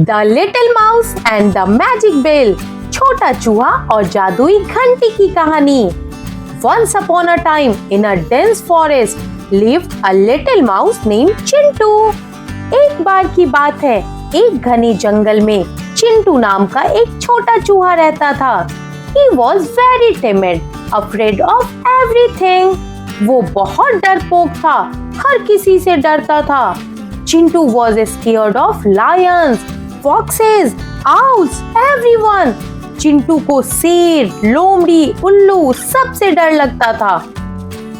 The little mouse and the magic bell, छोटा चूहा और जादुई घंटी की कहानी। Once upon a time in a dense forest lived a little mouse named Chintu. एक बार की बात है, एक घने जंगल में चिंटू नाम का एक छोटा चूहा रहता था। He was very timid, afraid of everything. वो बहुत डरपोक था, हर किसी से डरता था। Chintu was scared of lions, foxes, owls, everyone. Chintu को शेर, लोमड़ी, उल्लू सबसे डर लगता था।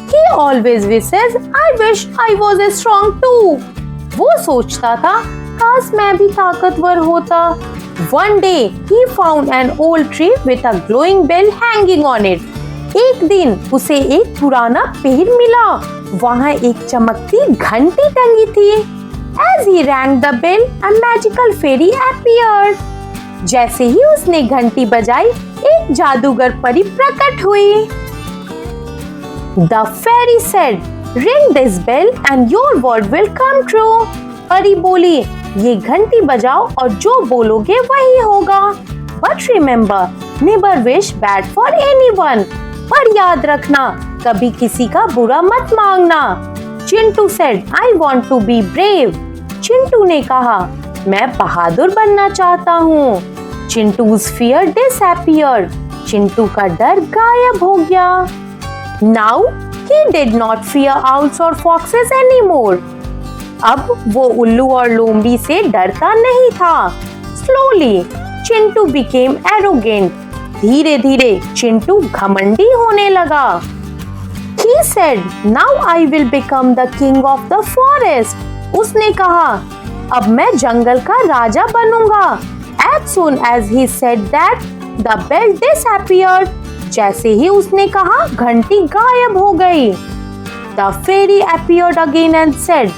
He always wishes, I wish I was strong too. वो सोचता था, काश मैं भी ताकतवर होता। One day he found an old tree with a glowing bell hanging on it. एक दिन उसे एक पुराना पेड़ मिला, वहाँ एक चमकती घंटी टंगी थी। As he rang the bell, a magical fairy appeared. जैसे ही उसने घंटी बजाई, एक जादूगर परी प्रकट हुई। The fairy said, "Ring this bell and your word will come true." परी बोली, ये घंटी बजाओ और जो बोलोगे वही होगा। But remember, never wish bad for anyone. पर याद रखना, कभी किसी का बुरा मत मांगना। Chintu said, "I want to be brave." Chintu ने कहा, मैं बहादुर बनना चाहता हूँ। चिंटू's fear disappeared. चिंटू का डर गायब हो गया। Now he did not fear owls or foxes anymore. अब वो उल्लू और लोमड़ी से डरता नहीं था। Slowly, Chintu became arrogant. धीरे धीरे चिंटू घमंडी होने लगा। He said, "Now I will become the king of the forest." उसने कहा, अब मैं जंगल का राजा बनूंगा। As soon as he said that, the bell disappeared. जैसे ही उसने कहा, घंटी गायब हो गई। The fairy appeared again and said,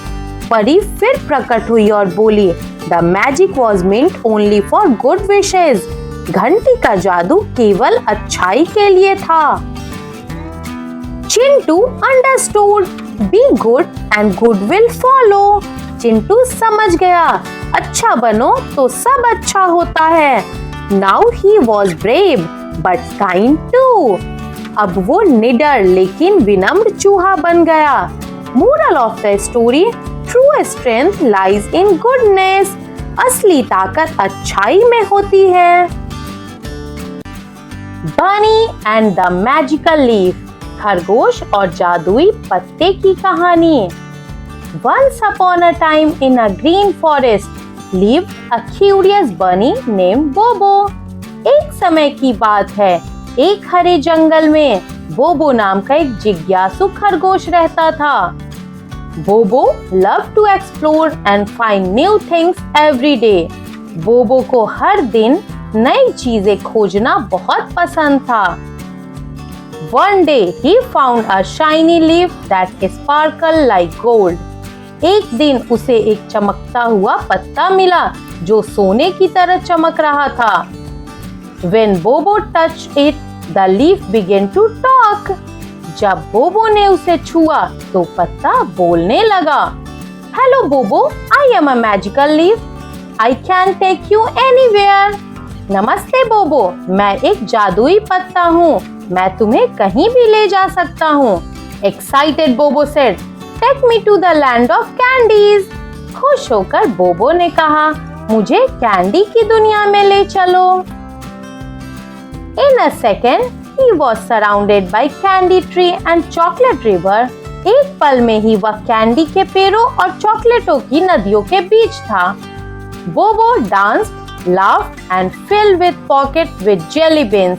परी फिर प्रकट हुई और बोली, The magic was meant only for good wishes. घंटी का जादू केवल अच्छाई के लिए था। Chintu understood, be good and good will follow. Chintu समझ गया, अच्छा बनो तो सब अच्छा होता है। Now he was brave but kind too. अब वो निडर लेकिन विनम्र चूहा बन गया। Moral of the story: True strength lies in goodness. असली ताकत अच्छाई में होती है। Bunny and the Magical Leaf, खरगोश और जादुई पत्ते की कहानी। Once upon a time in a green forest lived a curious bunny named Bobo. एक समय की बात है, एक हरे जंगल में बोबो नाम का एक जिज्ञासु खरगोश रहता था। Bobo loved to explore and find new things every day. बोबो को हर दिन नई चीजें खोजना बहुत पसंद था। One day he found a shiny leaf that sparkled like gold. एक दिन उसे एक चमकता हुआ पत्ता मिला जो सोने की तरह चमक रहा था। When Bobo touched it, the leaf began to talk. जब बोबो ने उसे छुआ तो पत्ता बोलने लगा। Hello Bobo, I am a magical leaf. I can take you anywhere. नमस्ते बोबो, मैं एक जादुई पत्ता हूँ, मैं तुम्हें कहीं भी ले जा सकता हूँ। Excited Bobo said, Take me to the land of candies. खुश होकर बोबो ने कहा, मुझे कैंडी की दुनिया में ले चलो। In a second, he was surrounded by candy tree and chocolate river. एक पल में ही वह कैंडी के पेड़ों और चॉकलेटों की नदियों के बीच था। बोबो danced, laughed and filled with pocket with jelly beans.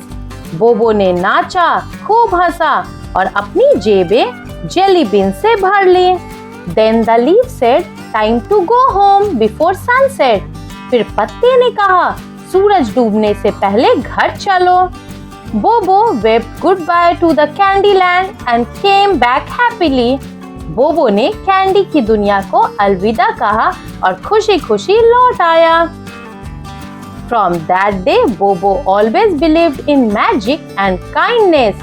बोबो ने नाचा, खूब हंसा और अपनी जेबें जेली बीन से भर ली। Then the leaf said, "Time to go home before sunset." फिर पत्ते ने कहा, सूरज डूबने से पहले घर चलो। बोबो waved goodbye to the candy land and came back happily. बोबो ने कैंडी की दुनिया को अलविदा कहा और खुशी खुशी लौट आया। From that day, Bobo always believed in magic and kindness.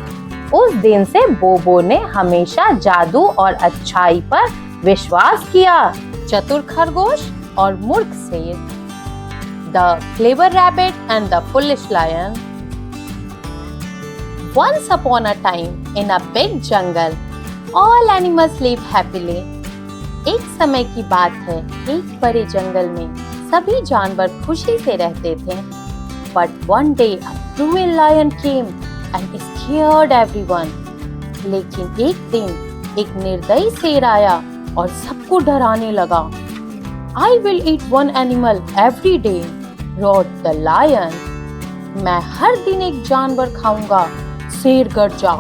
उस दिन से बोबो ने हमेशा जादू और अच्छाई पर विश्वास किया। चतुर खरगोश और मूर्ख शेर। The Clever Rabbit and the Foolish Lion. Once upon a time, in a big jungle, all animals live happily. एक समय की बात है, एक बड़े जंगल में सभी जानवर खुशी से रहते थे. But one day, a cruel lion came and scared everyone. लेकिन एक दिन एक निर्दयी शेर आया और सबको डराने लगा. I will eat one animal every day, roared the lion. मैं हर दिन एक जानवर खाऊंगा, शेर गरजा.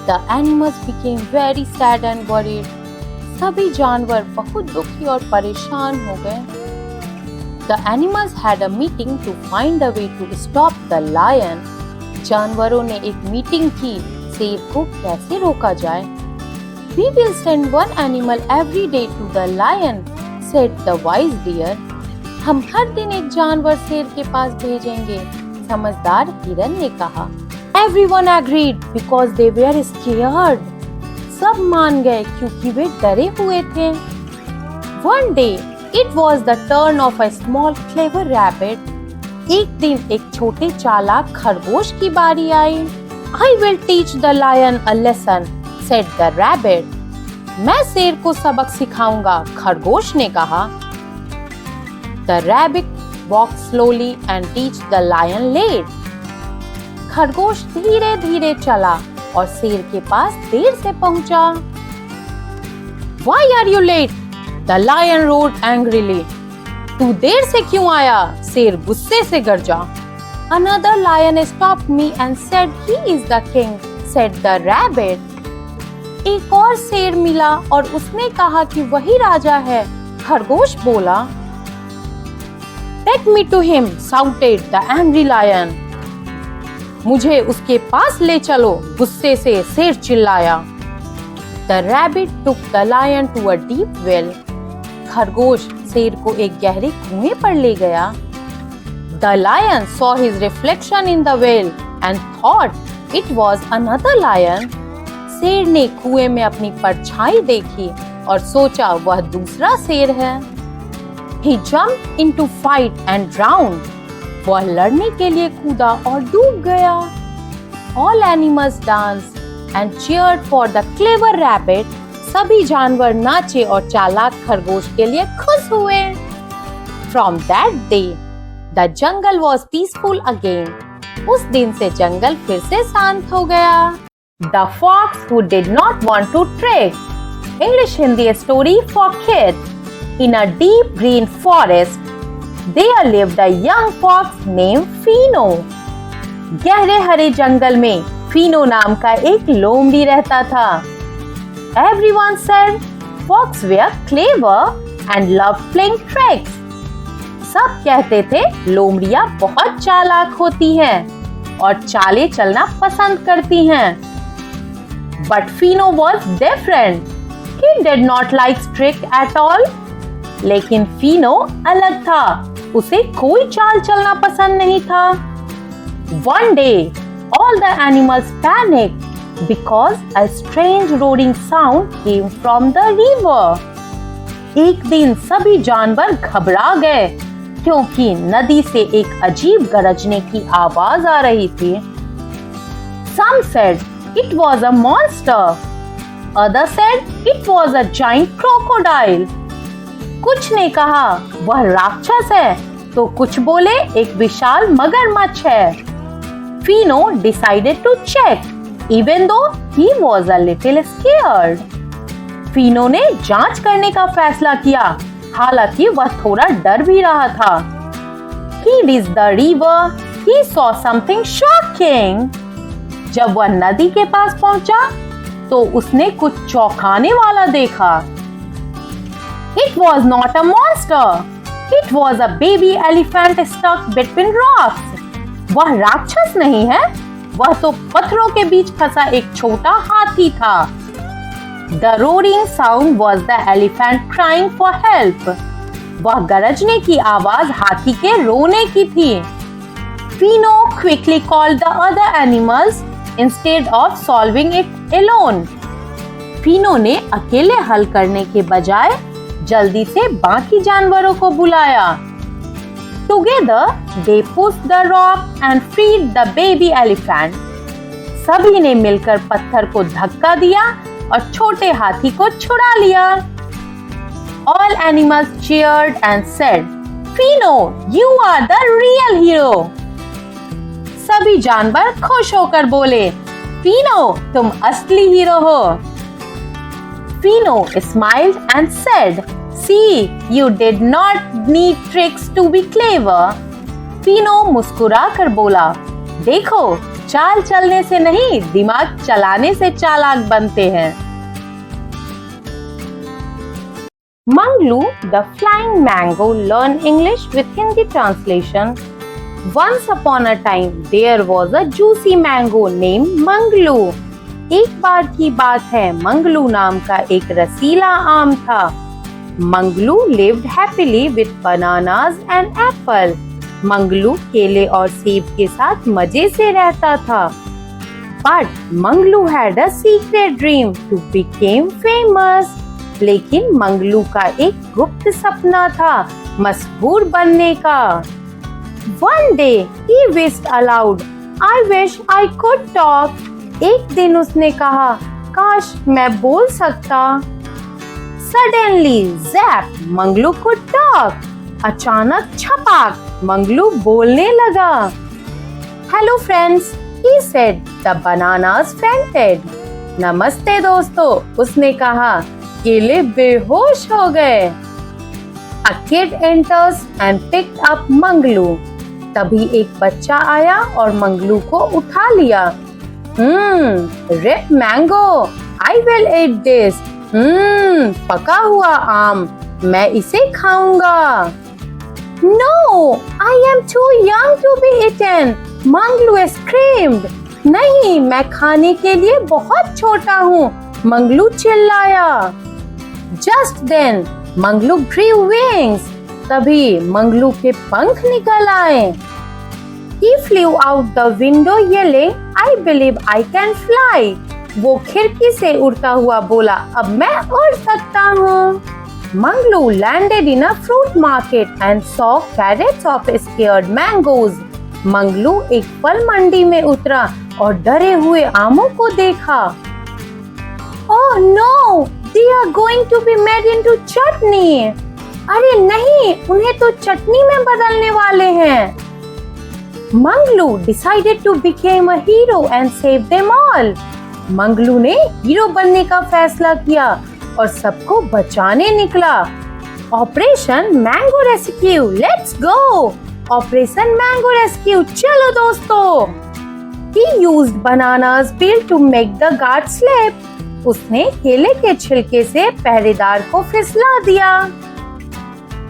The animals became very sad and worried. सभी जानवर बहुत दुखी और परेशान हो गए. The animals had a meeting to find a way to stop the lion. जानवरों ने एक मीटिंग की, शेर को कैसे रोका जाए. We will send one animal every day to the lion, said the wise deer. हम हर दिन एक जानवर शेर के पास भेजेंगे, समझदार हिरन ने कहा. Everyone agreed because they were scared. सब मान गए क्योंकि वे डरे हुए थे. One day, it was the turn of a small clever rabbit. एक दिन एक छोटे चालाक खरगोश की बारी आई. I will teach the lion a lesson, said the rabbit. मैं शेर को सबक सिखाऊंगा, खरगोश ने कहा. The rabbit walked slowly and teach the lion late. खरगोश धीरे धीरे चला और शेर के पास देर से पहुंचा. Why are you late? The lion roared angrily. तू देर से क्यों आया? शेर गुस्से से गरजा. Another lion stopped me and said he is the king, said the rabbit. एक और शेर मिला और उसने कहा कि वही राजा है, खरगोश बोला. Take me to him, shouted the angry lion. मुझे उसके पास ले चलो, गुस्से से शेर चिल्लाया. The rabbit took the lion to a deep well. खरगोश शेर को एक गहरे कुएं पर ले गया. The lion saw his reflection in the well and thought it was another lion. शेर ने कुएं में अपनी परछाई देखी और सोचा वह दूसरा शेर है. He jumped into fight and drowned. वह लड़ने के लिए कूदा और डूब गया. All animals danced and cheered for the clever rabbit. सभी जानवर नाचे और चालाक खरगोश के लिए खुश हुए. From that day, the jungle was peaceful again. उस दिन से जंगल फिर से शांत हो गया. The fox who did not want to trek. English Hindi story for kids. In a deep green forest, there lived a young fox named Fino. गहरे हरे जंगल में फीनो नाम का एक लोमड़ी रहता था. Everyone said fox were clever and loved playing tricks. सब कहते थे लोमड़ियां बहुत चालाक होती हैं और चालें चलना पसंद करती हैं. But Fino was different. He did not like trick at all. लेकिन फीनो अलग था, उसे कोई चाल चलना पसंद नहीं था. One day, all the animals panicked because a strange roaring sound came from the river. एक दिन सभी जानवर घबरा गए क्योंकि नदी से एक अजीब गरजने की आवाज आ रही थी. Some said it was a monster. Others said it was a giant crocodile. कुछ ने कहा वह राक्षस है तो कुछ बोले एक विशाल मगरमच्छ है. Fino decided to check, even though he was a little scared. Fino ने जांच करने का फैसला किया, हालांकि वह थोड़ा डर भी रहा था. He reached the river. He saw something shocking. जब वह नदी के पास पहुंचा, तो उसने कुछ चौंकाने वाला देखा. It was not a monster. It was a baby elephant stuck between rocks. वह राक्षस नहीं है, वह तो पत्थरों के बीच फंसा एक छोटा हाथी था. The roaring sound was the elephant crying for help. वह गरजने की आवाज हाथी के रोने की थी. Fino quickly called the other animals instead of solving it alone. Fino ने अकेले हल करने के बजाय जल्दी से बाकी जानवरों को बुलाया. To Together, they pushed the rock and freed the baby elephant. सभी ने मिलकर पत्थर को धक्का दिया और छोटे हाथी को छुड़ा लिया. All animals cheered and said, "Fino, you are the real hero." सभी जानवर खुश होकर बोले, "Fino, तुम असली हीरो हो." Fino smiled and said, "See, you did not need tricks to be clever." Fino मुस्कुराकर बोला, देखो, चाल चलने से नहीं, दिमाग चलाने से चालाक बनते हैं. Manglu, the flying mango, learn English with Hindi translation. Once upon a time, there was a juicy mango named Manglu. एक बार की बात है, मंगलू नाम का एक रसीला आम था. Manglu lived happily with bananas and apple. Manglu केले और सेब के साथ मजे से रहता था. But Manglu had a secret dream to become famous. लेकिन मंगलू का एक गुप्त सपना था, मशहूर बनने का. One day he wished aloud, "I wish I could talk." एक दिन उसने कहा, काश मैं बोल सकता. Suddenly, zap, Manglu could talk. अचानक छपाक, मंगलू बोलने लगा. Hello friends, he said. The bananas fainted. नमस्ते दोस्तों, उसने कहा. केले बेहोश हो गए. A kid enters and picked up Manglu. तभी एक बच्चा आया और मंगलू को उठा लिया. Ripe mango, I will eat this. पका हुआ आम, मैं इसे खाऊंगा. No, I am too young to be eaten. Manglu screamed. नहीं, मैं खाने के लिए बहुत छोटा हूँ, मंगलू चिल्लाया. Just then, Manglu grew wings. तभी मंगलू के पंख निकल आए. He flew out the window yelling, "I believe I can fly." वो खिड़की से उड़ता हुआ बोला, अब मैं उड़ सकता हूँ. Manglu landed in a fruit market and saw carrots of scared mangoes. Manglu एक फल मंडी में उतरा और डरे हुए आमों को देखा. Oh no, they are going to be made into chutney. अरे नहीं, उन्हें तो चटनी में बदलने वाले हैं. Manglu decided to become a hero and save them all. Manglu ने हीरो बनने का फैसला किया और सबको बचाने निकला. Operation mango rescue, let's go. Operation mango rescue, चलो दोस्तों. He used bananas peel to make the guard slip. उसने केले के छिलके से पहरेदार को फिसला दिया.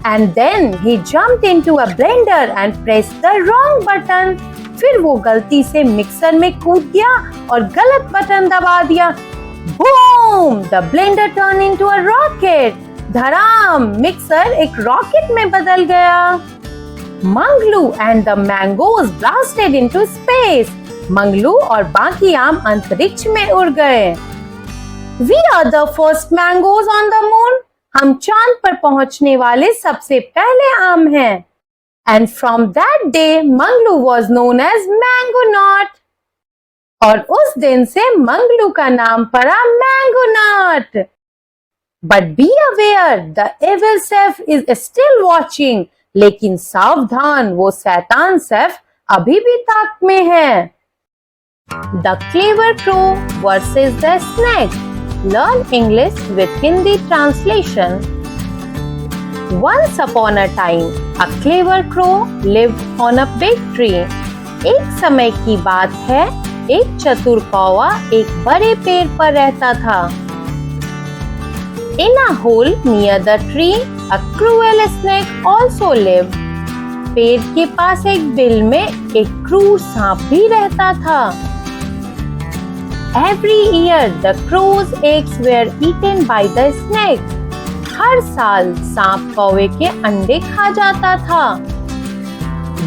And then he jumped into a blender and pressed the wrong button. फिर वो गलती से मिक्सर में कूद गया और गलत बटन दबा दिया. Boom! The blender turned into a rocket. धड़ाम, मिक्सर एक रॉकेट में बदल गया. Manglu and the mangoes blasted into space. Manglu और बाकी आम अंतरिक्ष में उड़ गए. We are the first mangoes on the moon. हम चांद पर पहुंचने वाले सबसे पहले आम हैं. And from that day, Manglu was known as Mangonaut. और उस दिन से मंगलू का नाम पड़ा Mangonaut. But be aware, the evil Seth is still watching. लेकिन सावधान, वो शैतान सेफ अभी भी ताक में है. The clever crow versus the snake. Learn English with Hindi translation. Once upon a time, a clever crow lived on a big tree. एक समय की बात है, एक चतुर कौवा एक बड़े पेड़ पर रहता था. In a hole near the tree, a cruel snake also lived. पेड़ के पास एक बिल में एक क्रूर सांप भी रहता था. Every year, the crow's eggs were eaten by the snake. हर साल सांप कौवे के अंडे खा जाता था.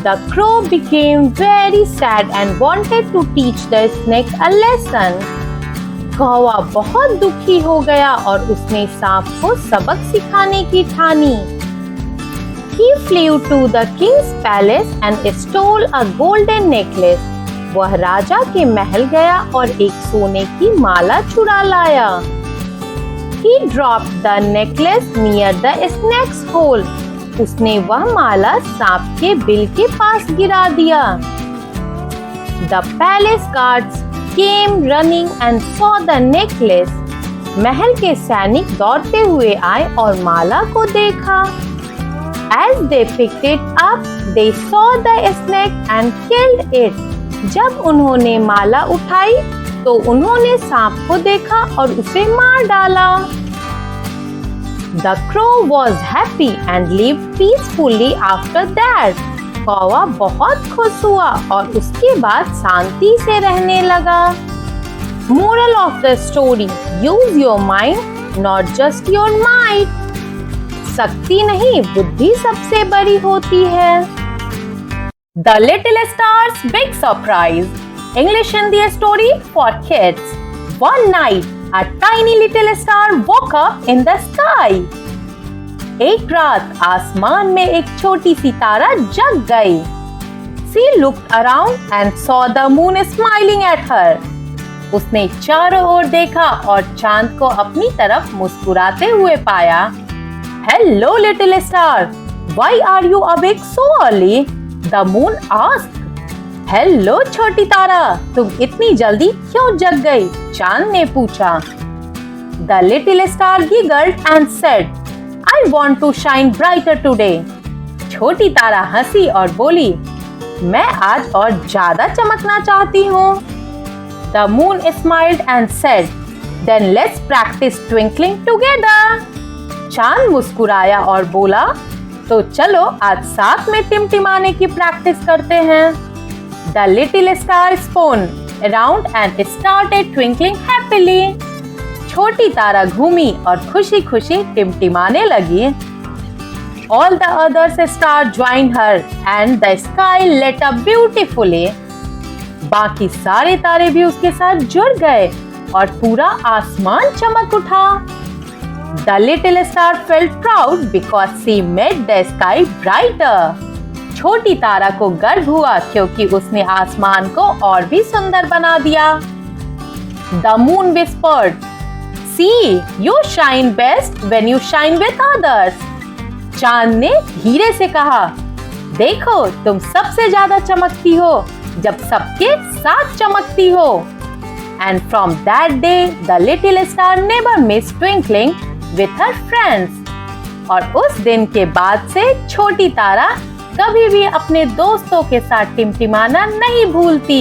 The crow became very sad and wanted to teach the snake a lesson. कौवा बहुत दुखी हो गया और उसने सांप को सबक सिखाने की ठानी. He flew to the king's palace and stole a golden necklace. वह राजा के महल गया और एक सोने की माला चुरा लाया. He dropped the necklace near the snake's hole. उसने वह माला सांप के बिल के पास गिरा दिया. The palace guards came running and saw the necklace. महल के सैनिक दौड़ते हुए आए और माला को देखा. As they picked it up, they saw the snake and killed it. जब उन्होंने माला उठाई तो उन्होंने सांप को देखा और उसे मार डाला. The crow was happy and lived peacefully after that. कौवा बहुत खुश हुआ और उसके बाद शांति से रहने लगा. Moral of the story: use your mind, not just your might. शक्ति नहीं, बुद्धि सबसे बड़ी होती है. The Little Star's Big Surprise. English Hindi story for kids. One night, a tiny little star woke up in the sky. एक रात आसमान में एक छोटी सी तारा जग गई. She looked around and saw the moon smiling at her. उसने चारों ओर देखा और चांद को अपनी तरफ मुस्कुराते हुए पाया. Hello, little star. Why are you awake so early? The moon asked. Hello, छोटी तारा. तुम इतनी जल्दी क्यों जग गई? चांद ने पूछा. The little star giggled and said, I want to shine brighter today. छोटी तारा हंसी और बोली, मैं आज और ज्यादा चमकना चाहती हूँ. The moon smiled and said, Then let's practice twinkling together. चांद मुस्कुराया और बोला, तो चलो आज साथ में टिमटिमाने की प्रैक्टिस करते हैं. The little star spun around and started twinkling happily. छोटी तारा घूमी और खुशी खुशी टिमटिमाने लगी. All the other stars joined her and the sky lit up beautifully. बाकी सारे तारे भी उसके साथ जुड़ गए और पूरा आसमान चमक उठा. The little star felt proud because she made the sky brighter. छोटी तारा को गर्व हुआ क्योंकि उसने आसमान को और भी सुंदर बना दिया. The moon whispered, See, you shine best when you shine with others. चांद ने धीरे से कहा, देखो तुम सबसे ज्यादा चमकती हो जब सबके साथ चमकती हो. And from that day, the little star never missed twinkling with her friends. और उस दिन के बाद से छोटी तारा कभी भी अपने दोस्तों के साथ टिमटिमाना नहीं भूलती.